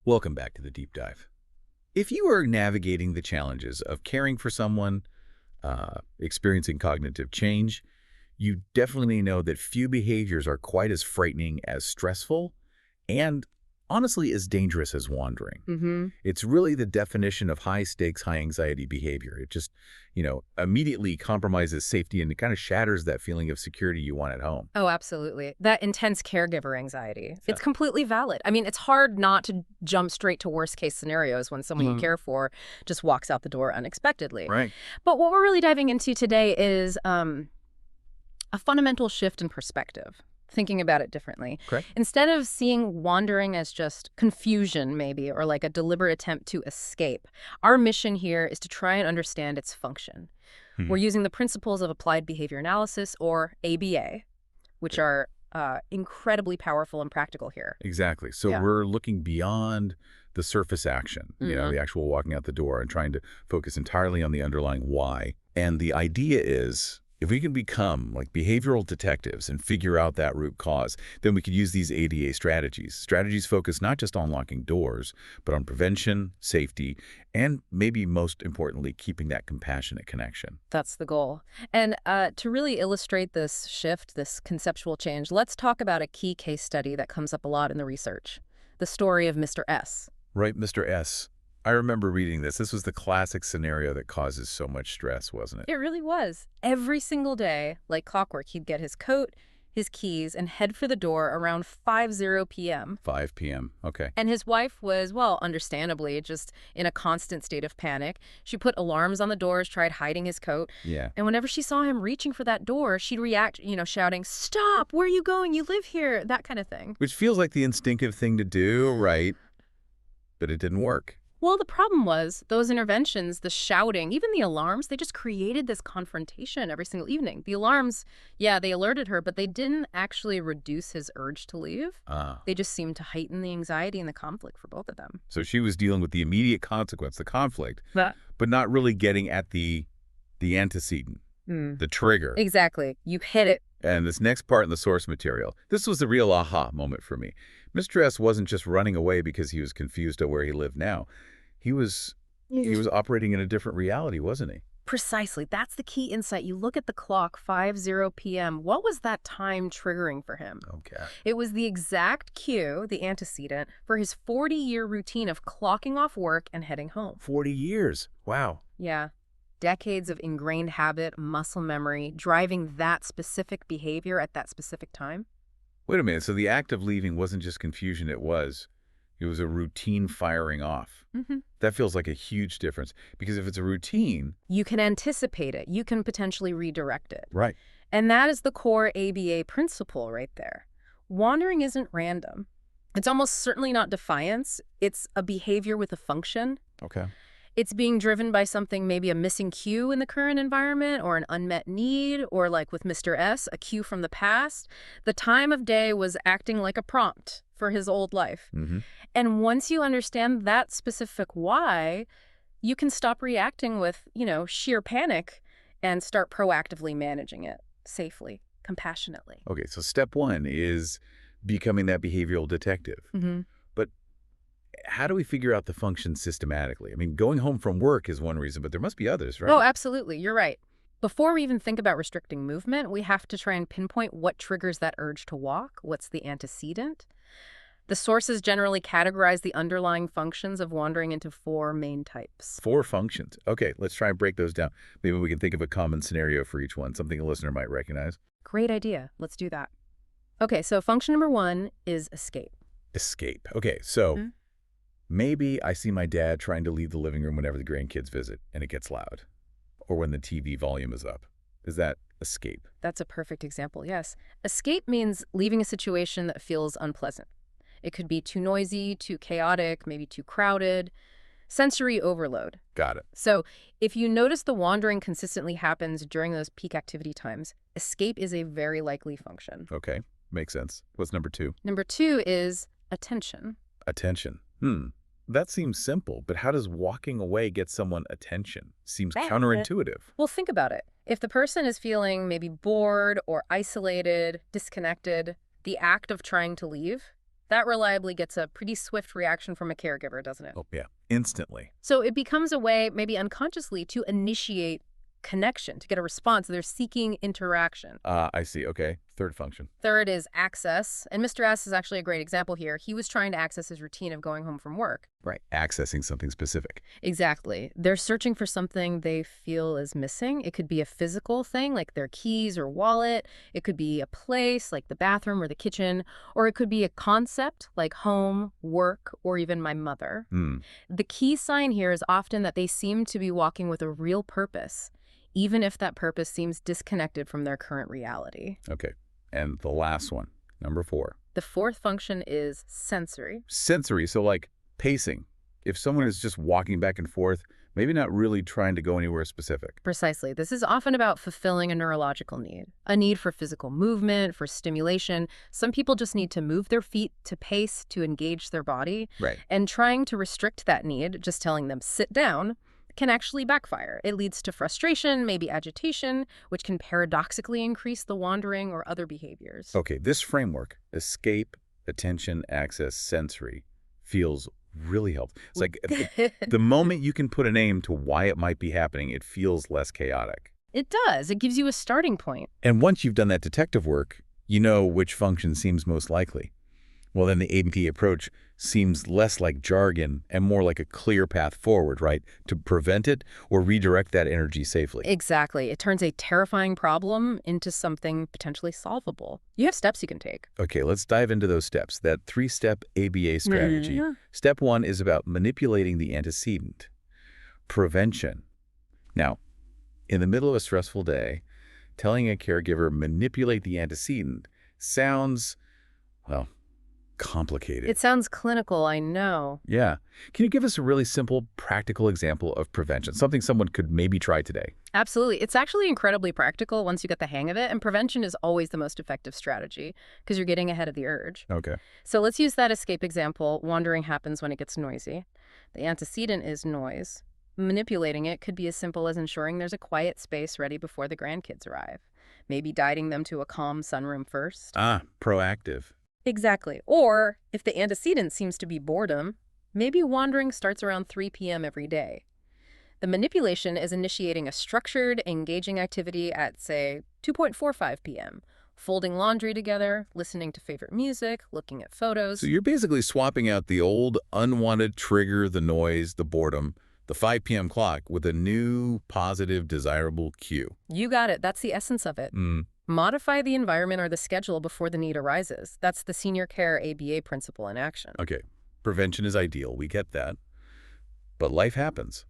Welcome back to the deep dive. If you are navigating the challenges of caring for someone, experiencing cognitive change, you definitely know that few behaviors are quite as frightening as stressful and honestly as dangerous as wandering. It's really the definition of high-stakes, high-anxiety behavior. It just, immediately compromises safety and it kind of shatters that feeling of security you want at home. Oh, absolutely. That intense caregiver anxiety. It's completely valid. I mean, it's hard not to jump straight to worst case scenarios when someone you care for just walks out the door unexpectedly. Right. But what we're really diving into today is a fundamental shift in perspective. Thinking about it differently. Correct. Instead of seeing wandering as just confusion, maybe, or like a deliberate attempt to escape, our mission here is to try and understand its function. We're using the principles of applied behavior analysis, or ABA, which are incredibly powerful and practical here. Exactly. So we're looking beyond the surface action, the actual walking out the door, and trying to focus entirely on the underlying why. And the idea is, if we can become like behavioral detectives and figure out that root cause, then we could use these ADA strategies. Strategies focus not just on locking doors, but on prevention, safety, and maybe most importantly, keeping that compassionate connection. That's the goal. And to really illustrate this shift, this conceptual change, let's talk about a key case study that comes up a lot in the research, the story of Mr. S. Right, Mr. S. I remember reading this. This was the classic scenario that causes so much stress, wasn't it? It really was. Every single day, like clockwork, he'd get his coat, his keys, and head for the door around 5:00 p.m. 5 p.m. Okay. And his wife was, well, understandably, just in a constant state of panic. She put alarms on the doors, tried hiding his coat. Yeah. And whenever she saw him reaching for that door, she'd react, shouting, "Stop! Where are you going? You live here!" That kind of thing. Which feels like the instinctive thing to do, right? But it didn't work. Well, the problem was those interventions, the shouting, even the alarms, they just created this confrontation every single evening. The alarms, yeah, they alerted her, but they didn't actually reduce his urge to leave. They just seemed to heighten the anxiety and the conflict for both of them. So she was dealing with the immediate consequence, the conflict, but not really getting at the antecedent, the trigger. Exactly. You hit it. And this next part in the source material, this was the real aha moment for me. Mr. S wasn't just running away because he was confused at where he lived now. He was operating in a different reality, wasn't he? Precisely. That's the key insight. You look at the clock, 5:00 p.m. What was that time triggering for him? Okay. It was the exact cue, the antecedent, for his 40-year routine of clocking off work and heading home. 40 years. Wow. Yeah. Decades of ingrained habit, muscle memory, driving that specific behavior at that specific time. Wait a minute. So the act of leaving wasn't just confusion. It was a routine firing off. That feels like a huge difference, because if it's a routine, you can anticipate it. You can potentially redirect it. Right. And that is the core ABA principle right there. Wandering isn't random. It's almost certainly not defiance. It's a behavior with a function. Okay. It's being driven by something, maybe a missing cue in the current environment, or an unmet need, or like with Mr. S, a cue from the past. The time of day was acting like a prompt for his old life. And once you understand that specific why, you can stop reacting with, sheer panic and start proactively managing it safely, compassionately. Okay, so step one is becoming that behavioral detective. But how do we figure out the function systematically? I mean, going home from work is one reason, but there must be others, right? Oh, absolutely. You're right. Before we even think about restricting movement, we have to try and pinpoint what triggers that urge to walk. What's the antecedent? The sources generally categorize the underlying functions of wandering into 4 main types. 4 functions. Okay, let's try and break those down. Maybe we can think of a common scenario for each one, something a listener might recognize. Great idea. Let's do that. Okay, so function number 1 is escape. Escape. Okay, so maybe I see my dad trying to leave the living room whenever the grandkids visit, and it gets loud. Or when the TV volume is up. Is that escape? That's a perfect example, yes. Escape means leaving a situation that feels unpleasant. It could be too noisy, too chaotic, maybe too crowded. Sensory overload. Got it. So if you notice the wandering consistently happens during those peak activity times, escape is a very likely function. Okay, makes sense. What's number 2? Number 2 is attention. Attention. That seems simple, but how does walking away get someone attention? Seems counterintuitive. Well, think about it. If the person is feeling maybe bored or isolated, disconnected, the act of trying to leave That reliably gets a pretty swift reaction from a caregiver, doesn't it? Oh, yeah. Instantly. So it becomes a way, maybe unconsciously, to initiate connection, to get a response. They're seeking interaction. I see. Okay. Third function. Third is access. And Mr. S is actually a great example here. He was trying to access his routine of going home from work. Right. Accessing something specific. Exactly. They're searching for something they feel is missing. It could be a physical thing, like their keys or wallet. It could be a place, like the bathroom or the kitchen. Or it could be a concept, like home, work, or even my mother. Hmm. The key sign here is often that they seem to be walking with a real purpose, even if that purpose seems disconnected from their current reality. Okay. And the last one, number 4. The fourth function is sensory. Sensory. So like pacing. If someone is just walking back and forth, maybe not really trying to go anywhere specific. Precisely. This is often about fulfilling a neurological need, a need for physical movement, for stimulation. Some people just need to move their feet, to pace, to engage their body. Right. And trying to restrict that need, just telling them sit down, can actually backfire. It leads to frustration, maybe agitation, which can paradoxically increase the wandering or other behaviors. Okay. This framework, escape, attention, access, sensory, feels really helpful. It's like the moment you can put a name to why it might be happening, it feels less chaotic. It does. It gives you a starting point. And once you've done that detective work, you know which function seems most likely. Well, then the AMP approach seems less like jargon and more like a clear path forward, right? To prevent it or redirect that energy safely. Exactly. It turns a terrifying problem into something potentially solvable. You have steps you can take. Okay, let's dive into those steps, that 3-step ABA strategy. Yeah. Step 1 is about manipulating the antecedent. Prevention. Now, in the middle of a stressful day, telling a caregiver manipulate the antecedent sounds, well, complicated. It sounds clinical, I know. Yeah. Can you give us a really simple, practical example of prevention? Something someone could maybe try today? Absolutely. It's actually incredibly practical once you get the hang of it, and prevention is always the most effective strategy because you're getting ahead of the urge. Okay. So let's use that escape example. Wandering happens when it gets noisy. The antecedent is noise. Manipulating it could be as simple as ensuring there's a quiet space ready before the grandkids arrive. Maybe guiding them to a calm sunroom first. Ah, proactive. Exactly. Or, if the antecedent seems to be boredom, maybe wandering starts around 3 p.m. every day. The manipulation is initiating a structured, engaging activity at, say, 2:45 p.m., folding laundry together, listening to favorite music, looking at photos. So you're basically swapping out the old unwanted trigger, the noise, the boredom, the 5 p.m. clock with a new, positive, desirable cue. You got it. That's the essence of it. Modify the environment or the schedule before the need arises. That's the senior care ABA principle in action. Okay, prevention is ideal. We get that. But life happens.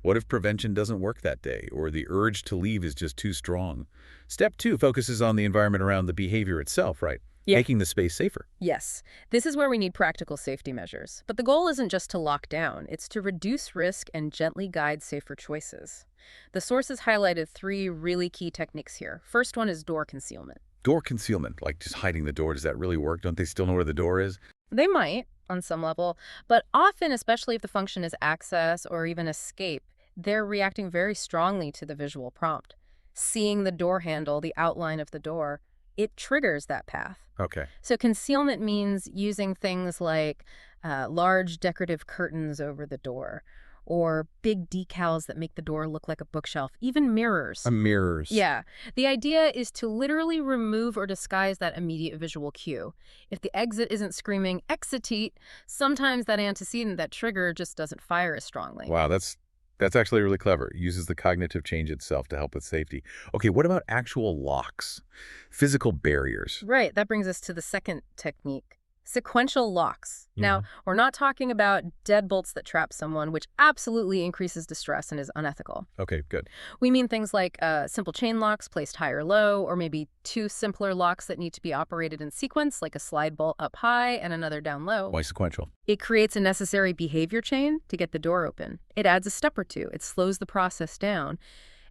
What if prevention doesn't work that day, or the urge to leave is just too strong? Step 2 focuses on the environment around the behavior itself, right? Yeah. Making the space safer. Yes, this is where we need practical safety measures. But the goal isn't just to lock down. It's to reduce risk and gently guide safer choices. The sources highlighted 3 really key techniques here. First one is door concealment. Door concealment, like just hiding the door, does that really work? Don't they still know where the door is? They might, on some level, but often, especially if the function is access or even escape, they're reacting very strongly to the visual prompt. Seeing the door handle, the outline of the door, it triggers that path. Okay. So concealment means using things like large decorative curtains over the door, or big decals that make the door look like a bookshelf, even mirrors. Mirrors. Yeah. The idea is to literally remove or disguise that immediate visual cue. If the exit isn't screaming, "Exitate," sometimes that antecedent, that trigger, just doesn't fire as strongly. Wow, that's actually really clever. It uses the cognitive change itself to help with safety. Okay, what about actual locks? Physical barriers. Right. That brings us to the second technique. Sequential locks. Now, we're not talking about deadbolts that trap someone, which absolutely increases distress and is unethical. Okay, good. We mean things like simple chain locks placed high or low, or maybe 2 simpler locks that need to be operated in sequence, like a slide bolt up high and another down low. Why sequential? It creates a necessary behavior chain to get the door open. It adds a step or 2. It slows the process down.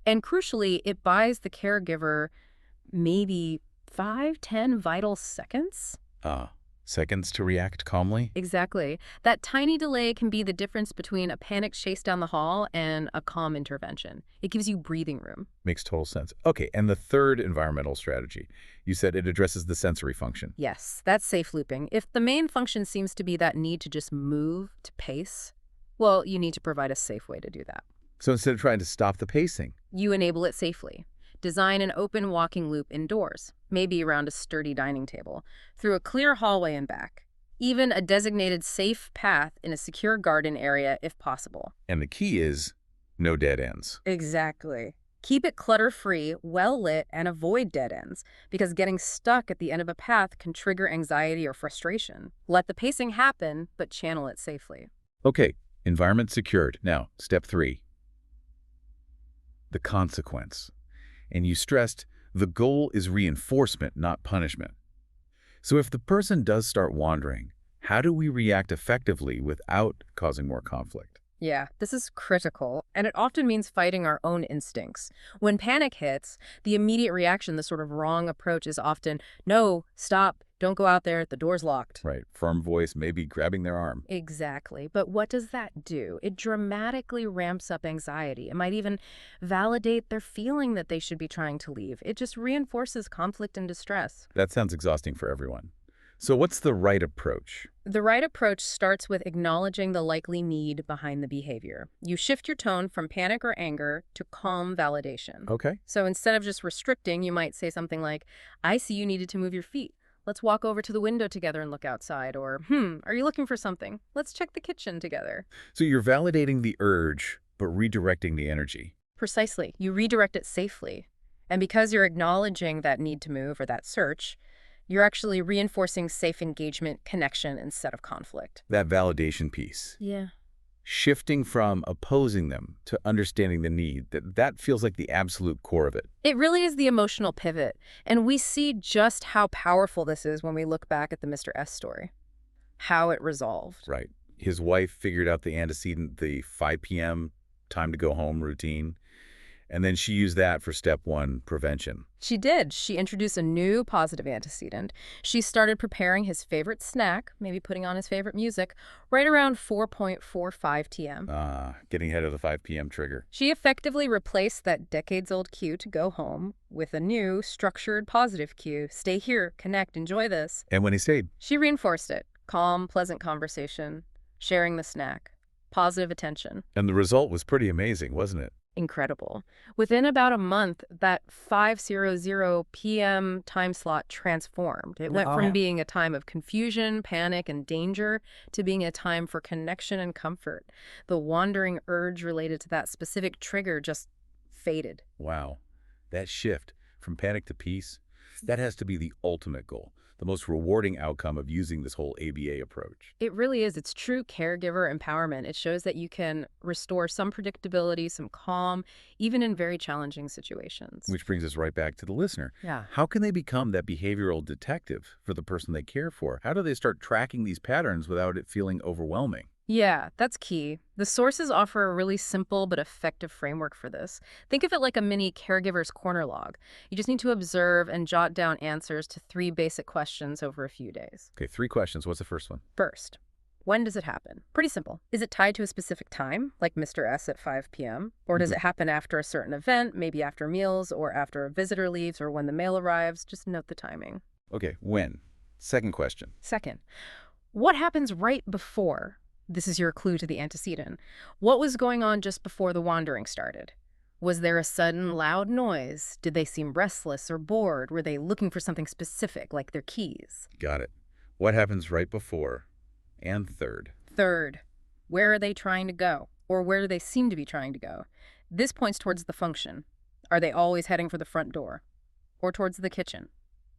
And crucially, it buys the caregiver maybe 5-10 vital seconds. Seconds to react calmly? Exactly. That tiny delay can be the difference between a panicked chase down the hall and a calm intervention. It gives you breathing room. Makes total sense. Okay, and the third environmental strategy. You said it addresses the sensory function. Yes, that's safe looping. If the main function seems to be that need to just move, to pace, well, you need to provide a safe way to do that. So instead of trying to stop the pacing, You enable it safely. Design an open walking loop indoors, maybe around a sturdy dining table, through a clear hallway and back. Even a designated safe path in a secure garden area if possible. and the key is no dead ends. Exactly. Keep it clutter-free, well-lit, and avoid dead ends, because getting stuck at the end of a path can trigger anxiety or frustration. Let the pacing happen, but channel it safely. Okay, environment secured. Now, step 3. The consequence. And you stressed the goal is reinforcement, not punishment. So if the person does start wandering, how do we react effectively without causing more conflict? Yeah, this is critical, and it often means fighting our own instincts. When panic hits, the immediate reaction, the sort of wrong approach, is often, no, stop, don't go out there, the door's locked. Right, firm voice, maybe grabbing their arm. Exactly. But what does that do? It dramatically ramps up anxiety. It might even validate their feeling that they should be trying to leave. It just reinforces conflict and distress. That sounds exhausting for everyone. So what's the right approach? The right approach starts with acknowledging the likely need behind the behavior. You shift your tone from panic or anger to calm validation. Okay. So instead of just restricting, you might say something like, I see you needed to move your feet. Let's walk over to the window together and look outside. Or, are you looking for something? Let's check the kitchen together. So you're validating the urge, but redirecting the energy. Precisely. You redirect it safely. And because you're acknowledging that need to move or that search, you're actually reinforcing safe engagement, connection, instead of conflict. That validation piece. Yeah. Shifting from opposing them to understanding the need, that feels like the absolute core of it. It really is the emotional pivot. And we see just how powerful this is when we look back at the Mr. S story. How it resolved. Right. His wife figured out the antecedent, the 5 p.m. time to go home routine. And then she used that for step 1, prevention. She did. She introduced a new positive antecedent. She started preparing his favorite snack, maybe putting on his favorite music, right around 4:45 t.m. Getting ahead of the 5 p.m. trigger. She effectively replaced that decades-old cue to go home with a new, structured, positive cue. Stay here, connect, enjoy this. And when he stayed, She reinforced it. Calm, pleasant conversation, sharing the snack, positive attention. and the result was pretty amazing, wasn't it? Incredible. Within about a month, that 5:00 p.m. time slot transformed. It went from being a time of confusion, panic, and danger to being a time for connection and comfort. The wandering urge related to that specific trigger just faded. Wow. That shift from panic to peace, that has to be the ultimate goal, the most rewarding outcome of using this whole ABA approach. It really is. It's true caregiver empowerment. It shows that you can restore some predictability, some calm, even in very challenging situations. Which brings us right back to the listener. Yeah. How can they become that behavioral detective for the person they care for? How do they start tracking these patterns without it feeling overwhelming? Yeah, that's key. The sources offer a really simple but effective framework for this. Think of it like a mini caregiver's corner log. You just need to observe and jot down answers to 3 basic questions over a few days. Okay, 3 questions. What's the first one? First, when does it happen? Pretty simple. Is it tied to a specific time, like Mr. S at 5 p.m.? Or does it happen after a certain event, maybe after meals or after a visitor leaves or when the mail arrives? Just note the timing. Okay, when? Second question. Second, what happens right before? This is your clue to the antecedent. What was going on just before the wandering started? Was there a sudden loud noise? Did they seem restless or bored? Were they looking for something specific, like their keys? Got it. What happens right before? And third. Third, where are they trying to go? Or where do they seem to be trying to go? This points towards the function. Are they always heading for the front door? Or towards the kitchen?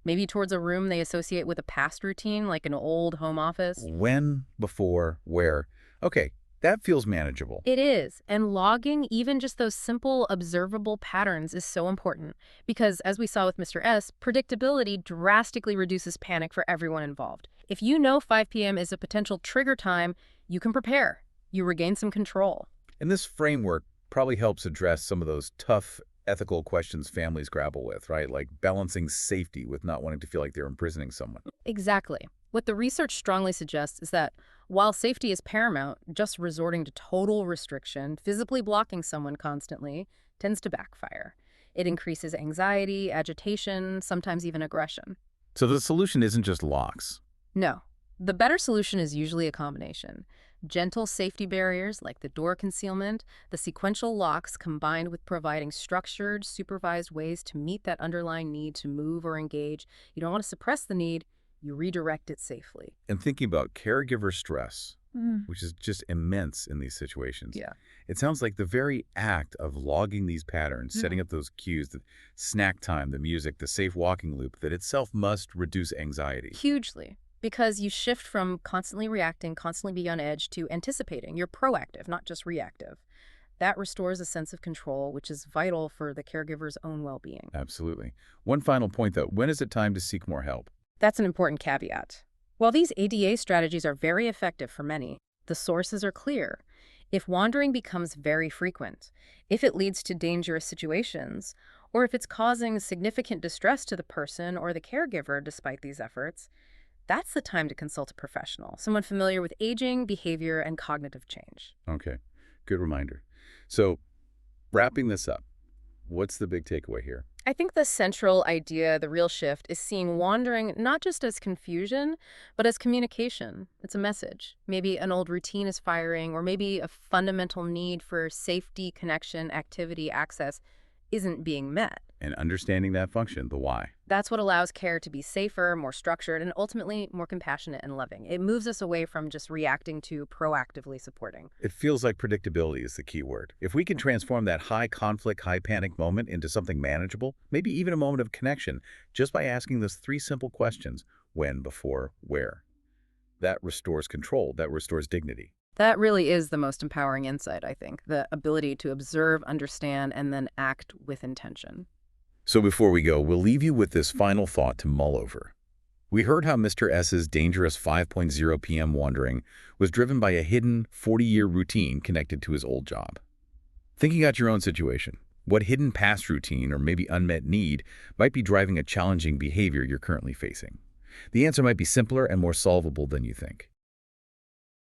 Maybe towards a room they associate with a past routine, like an old home office? When, before, where? Okay, that feels manageable. It is, and logging even just those simple, observable patterns is so important because, as we saw with Mr. S, predictability drastically reduces panic for everyone involved. If you know 5 p.m. is a potential trigger time, you can prepare. You regain some control. And this framework probably helps address some of those tough ethical questions families grapple with, right? Like balancing safety with not wanting to feel like they're imprisoning someone. Exactly. What the research strongly suggests is that while safety is paramount, just resorting to total restriction, physically blocking someone constantly, tends to backfire. It increases anxiety, agitation, sometimes even aggression. So the solution isn't just locks. No. The better solution is usually a combination. Gentle safety barriers like the door concealment, the sequential locks combined with providing structured, supervised ways to meet that underlying need to move or engage. You don't want to suppress the need, you redirect it safely. And thinking about caregiver stress, Mm. which is just immense in these situations. Yeah. It sounds like the very act of logging these patterns, setting up those cues, the snack time, the music, the safe walking loop, that itself must reduce anxiety. Hugely. Because you shift from constantly reacting, constantly be on edge, to anticipating. You're proactive, not just reactive. That restores a sense of control, which is vital for the caregiver's own well-being. Absolutely. One final point, though. When is it time to seek more help? That's an important caveat. While these ADA strategies are very effective for many, the sources are clear. If wandering becomes very frequent, if it leads to dangerous situations, or if it's causing significant distress to the person or the caregiver despite these efforts, that's the time to consult a professional, someone familiar with aging, behavior, and cognitive change. Okay. Good reminder. So, wrapping this up, what's the big takeaway here? I think the central idea, the real shift, is seeing wandering not just as confusion, but as communication. It's a message. Maybe an old routine is firing, or maybe a fundamental need for safety, connection, activity, access isn't being met. And understanding that function, the why. That's what allows care to be safer, more structured, and ultimately more compassionate and loving. It moves us away from just reacting to proactively supporting. It feels like predictability is the key word. If we can transform that high conflict, high panic moment into something manageable, maybe even a moment of connection, just by asking those three simple questions: when, before, where. That restores control, that restores dignity. That really is the most empowering insight, I think, the ability to observe, understand, and then act with intention. So before we go, we'll leave you with this final thought to mull over. We heard how Mr. S's dangerous 5.0 p.m. wandering was driven by a hidden 40-year routine connected to his old job. Thinking out your own situation, what hidden past routine or maybe unmet need might be driving a challenging behavior you're currently facing? The answer might be simpler and more solvable than you think.